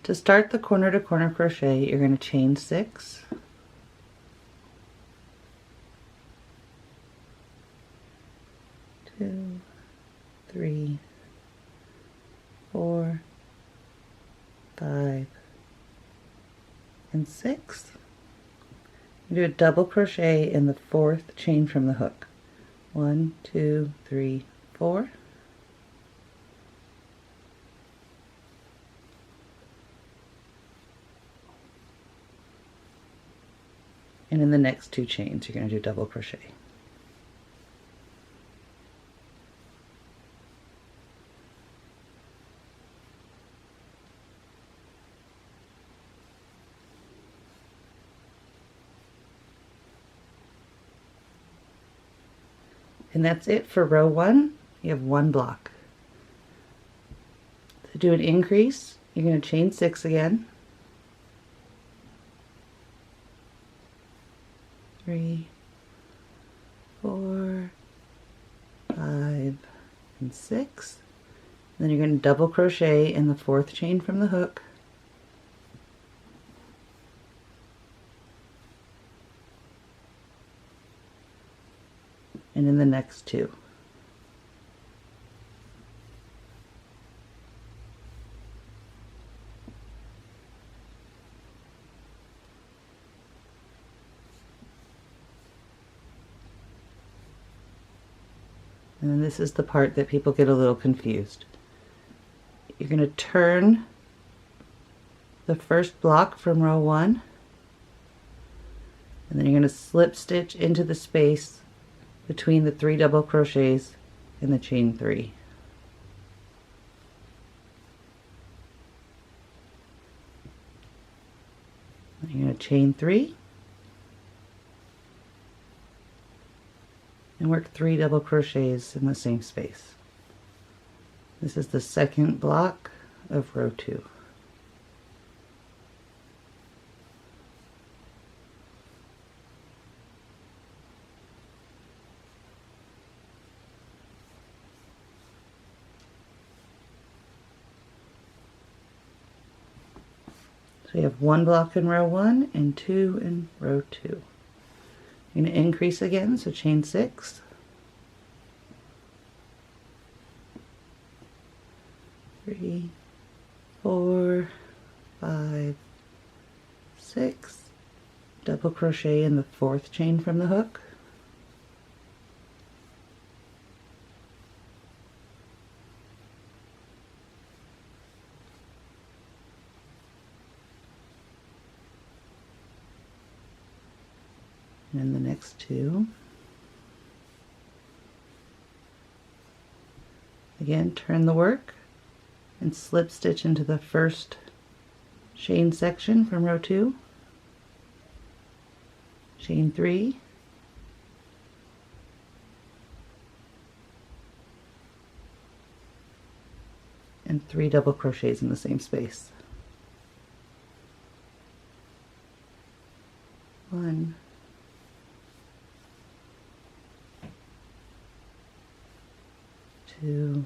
To start the corner to corner crochet, you're going to chain 6, two, 3, 4, 5, and 6. You do a double crochet in the 4th chain from the hook. 1, 2, 3, 4. And in the next 2 chains, you're going to do double crochet. And that's it for row 1. You have 1 block. To do an increase, you're going to chain 6 again. 3, 4, 5, and 6. Then you're going to double crochet in the 4th chain from the hook. And in the next 2. And then this is the part that people get a little confused. You're going to turn the first block from row 1, and then you're going to slip stitch into the space between the 3 double crochets and the chain 3. And you're going to chain 3 and work 3 double crochets in the same space. This is the second block of row 2. So you have 1 block in row 1 and 2 in row 2. You're going to increase again, so chain 6. 3, 4, 5, 6. Double crochet in the 4th chain from the hook. And in the next 2. Again, turn the work and slip stitch into the first chain section from row 2. Chain 3. And 3 double crochets in the same space. 1, 2,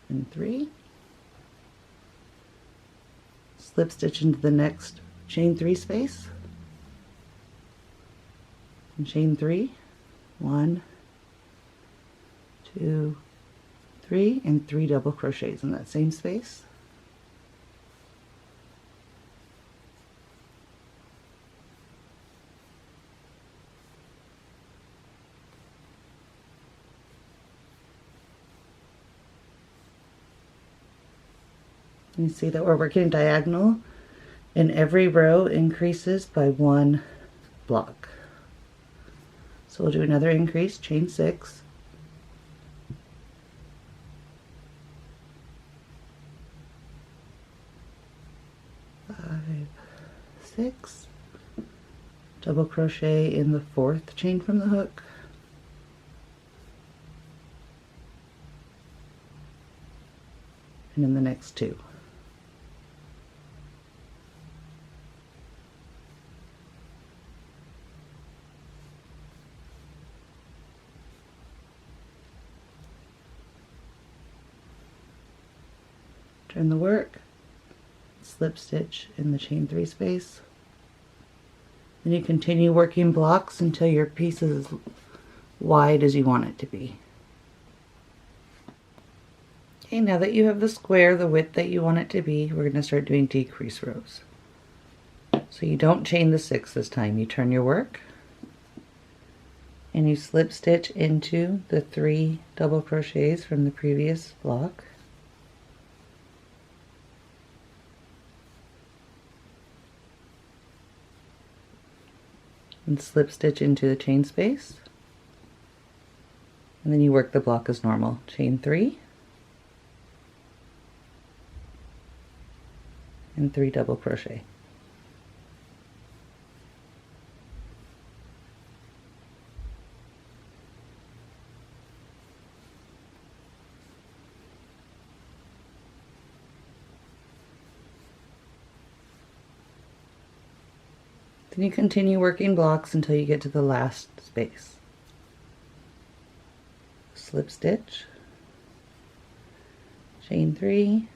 and 3. Slip stitch into the next chain 3 space, and chain 3. 1, 2, 3, and 3 double crochets in that same space. You see that we're working diagonal, and every row increases by 1 block. So we'll do another increase, chain 6. 5, 6. Double crochet in the 4th chain from the hook. And in the next 2. turn the work, slip stitch in the chain 3 space. Then you continue working blocks until your piece is as wide as you want it to be. Okay, now that you have the square the width that you want it to be, we're going to start doing decrease rows. So you don't chain the 6 this time. You turn your work and you slip stitch into the 3 double crochets from the previous block. And slip stitch into the chain space. And then you work the block as normal. Chain 3 and 3 double crochet. Then you continue working blocks until you get to the last space. Slip stitch, chain 3,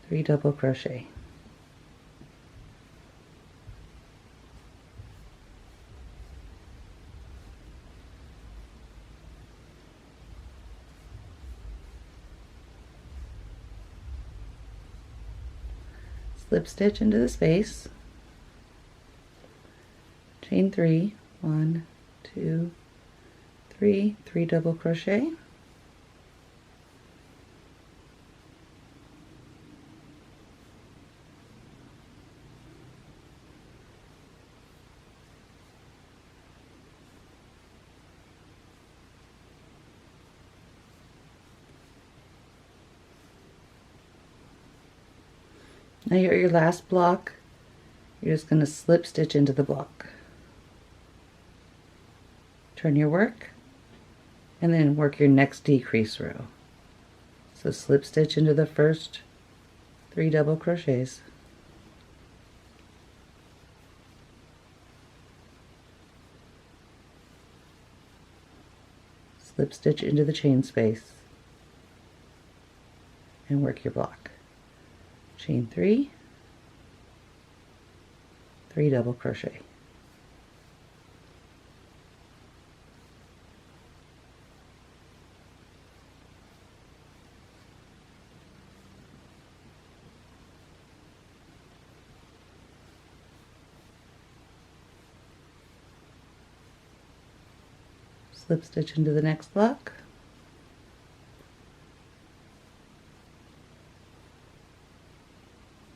three double crochet. Slip stitch into the space, chain 3, 1, 2, 3, 3 double crochet, now you're at your last block. You're just going to slip stitch into the block. Turn your work and then work your next decrease row. So slip stitch into the first 3 double crochets. Slip stitch into the chain space and work your block. Chain 3, 3 double crochet. Slip stitch into the next block.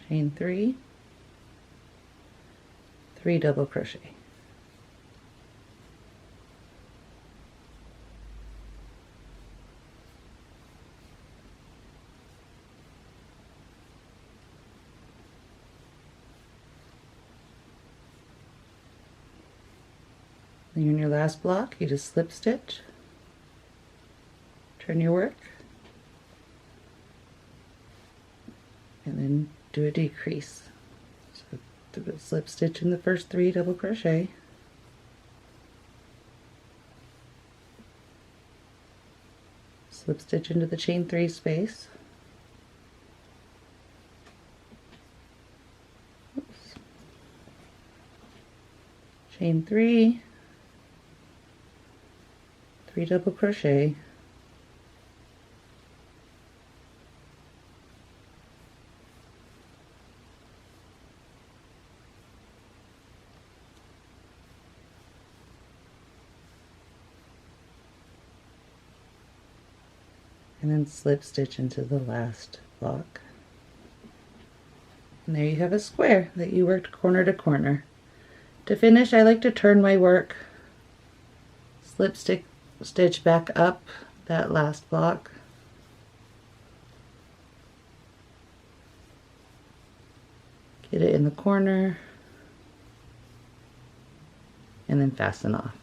Chain 3, 3 double crochet. Then you're in your last block, you just slip stitch, turn your work, and then do a decrease. So do a slip stitch in the first 3 double crochet, slip stitch into the chain 3 space, oops, chain 3, 3 double crochet, and then slip stitch into the last block. And there you have a square that you worked corner to corner. To finish, I like to turn my work, slip stitch back up that last block, get it in the corner, and then fasten off.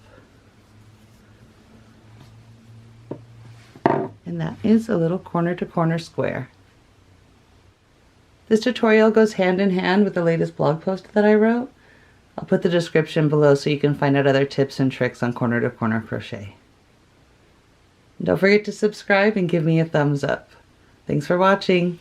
And that is a little corner to corner square. This tutorial goes hand in hand with the latest blog post that I wrote. I'll put the description below so you can find out other tips and tricks on corner to corner crochet. Don't forget to subscribe and give me a thumbs up. Thanks for watching.